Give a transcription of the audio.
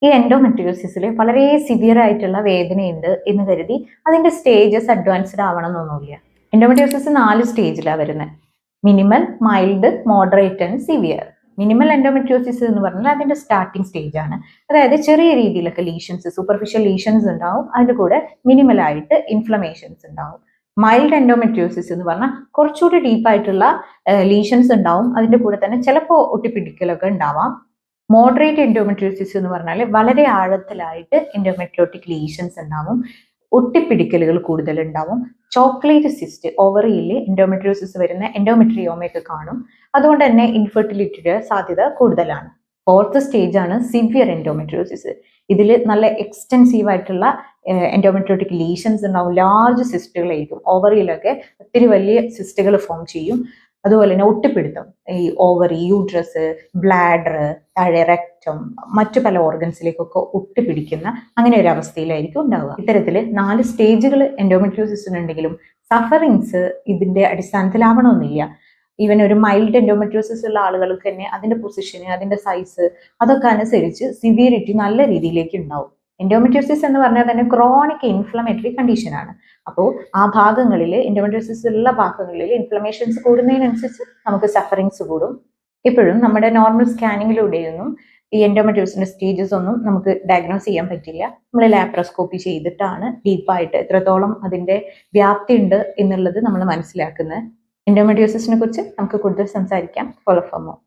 ഈ എൻഡോമെട്രിയോസിസിൽ വളരെ സിവിയർ ആയിട്ടുള്ള വേദനയുണ്ട് എന്ന് കരുതി അതിന്റെ സ്റ്റേജസ് അഡ്വാൻസ്ഡ് ആവണം എന്നൊന്നുമില്ല. എൻഡോമെട്രിയോസിസ് 4 സ്റ്റേജിലാണ് വരുന്നത്: minimal, mild, moderate and severe. Minimal endometriosis എന്ന് പറഞ്ഞാൽ അതിന്റെ സ്റ്റാർട്ടിംഗ് സ്റ്റേജ് ആണ്. അതായത് ചെറിയ രീതിയിലൊക്കെ ലീഷൻസ്, സൂപ്പർഫിഷ്യൽ ലീഷൻസ് ഉണ്ടാവും, അതിന്റെ കൂടെ മിനിമൽ ആയിട്ട് ഇൻഫ്ലമേഷൻസ് ഉണ്ടാവും. മൈൽഡ് എൻഡോമെട്രിയോസിസ് എന്ന് പറഞ്ഞാൽ കുറച്ചുകൂടി ഡീപ്പായിട്ടുള്ള ലീഷൻസ് ഉണ്ടാവും, അതിന്റെ കൂടെ തന്നെ ചിലപ്പോൾ ഒട്ടിപ്പിടിക്കലൊക്കെ ഉണ്ടാവാം. മോഡറേറ്റ് എൻഡോമെട്രിയോസിസ് എന്ന് പറഞ്ഞാൽ വളരെ ആഴത്തിലായിട്ട് എൻഡോമെട്രിയോട്ടിക് ലീഷൻസ് ഉണ്ടാവും, ഒട്ടിപ്പിടിക്കലുകൾ കൂടുതൽ ഉണ്ടാവും. ചോക്ലേറ്റ് സിസ്റ്റ്, ഓവറിയിൽ എൻഡോമെട്രിയോസിസ് വരുന്ന എൻഡോമെട്രിയോമയൊക്കെ കാണും. അതുകൊണ്ട് തന്നെ ഇൻഫെർട്ടിലിറ്റിയുടെ സാധ്യത കൂടുതലാണ്. 4th സ്റ്റേജ് ആണ് സിവിയർ എൻഡോമെട്രിയോസിസ്. ഇതിൽ നല്ല എക്സ്റ്റെൻസീവ് ആയിട്ടുള്ള എൻഡോമെട്രിയോട്ടിക് ലീഷൻസ് ഉണ്ടാവും, ലാർജ് സിസ്റ്റുകളായിരിക്കും. ഓവറിയിലൊക്കെ ഒത്തിരി വലിയ സിസ്റ്റുകൾ ഫോം ചെയ്യും. അതുപോലെ തന്നെ ഒട്ടിപ്പിടുത്തം, ഈ ഓവറി, യൂട്രസ്, ബ്ലാഡർ, താഴെ റെക്ടം, മറ്റു പല ഓർഗൻസിലേക്കൊക്കെ ഒട്ടിപ്പിടിക്കുന്ന അങ്ങനെ ഒരു അവസ്ഥയിലായിരിക്കും ഉണ്ടാവുക. ഇത്തരത്തിൽ 4 സ്റ്റേജുകൾ എൻഡോമെട്രിയോസിസിനുണ്ടെങ്കിലും സഫറിങ്സ് ഇതിന്റെ അടിസ്ഥാനത്തിലാവണമെന്നില്ല. ഈവൻ ഒരു മൈൽഡ് എൻഡോമെട്രിയോസിസ് ഉള്ള ആളുകൾക്ക് തന്നെ അതിന്റെ പൊസിഷന്, അതിന്റെ സൈസ്, അതൊക്കെ അനുസരിച്ച് സിവിയറിറ്റി നല്ല രീതിയിലേക്ക് ഉണ്ടാവും. എൻഡോമെട്രിയോസിസ് എന്ന് പറഞ്ഞാൽ തന്നെ ക്രോണിക് ഇൻഫ്ലമേറ്ററി കണ്ടീഷൻ ആണ്. അപ്പോൾ ആ ഭാഗങ്ങളിൽ, എൻഡോമെട്രിയോസിസ് ഉള്ള ഭാഗങ്ങളിൽ ഇൻഫ്ലമേഷൻസ് കൂടുന്നതിനനുസരിച്ച് നമുക്ക് സഫറിങ്സ് കൂടും. ഇപ്പോഴും നമ്മുടെ നോർമൽ സ്കാനിങ്ങിലൂടെയൊന്നും ഈ എൻഡോമെട്രിയോസിന്റെ സ്റ്റേജസ് ഒന്നും നമുക്ക് ഡയഗ്നോസ് ചെയ്യാൻ പറ്റില്ല. നമ്മൾ ലാപ്രോസ്കോപ്പി ചെയ്തിട്ടാണ് ഡീപ്പായിട്ട് എത്രത്തോളം അതിന്റെ വ്യാപ്തി ഉണ്ട് എന്നുള്ളത് നമ്മൾ മനസ്സിലാക്കുന്നത്. എൻഡോമെട്രിയോസിസിനെ കുറിച്ച് നമുക്ക് കൂടുതൽ സംസാരിക്കാം. Follow for more.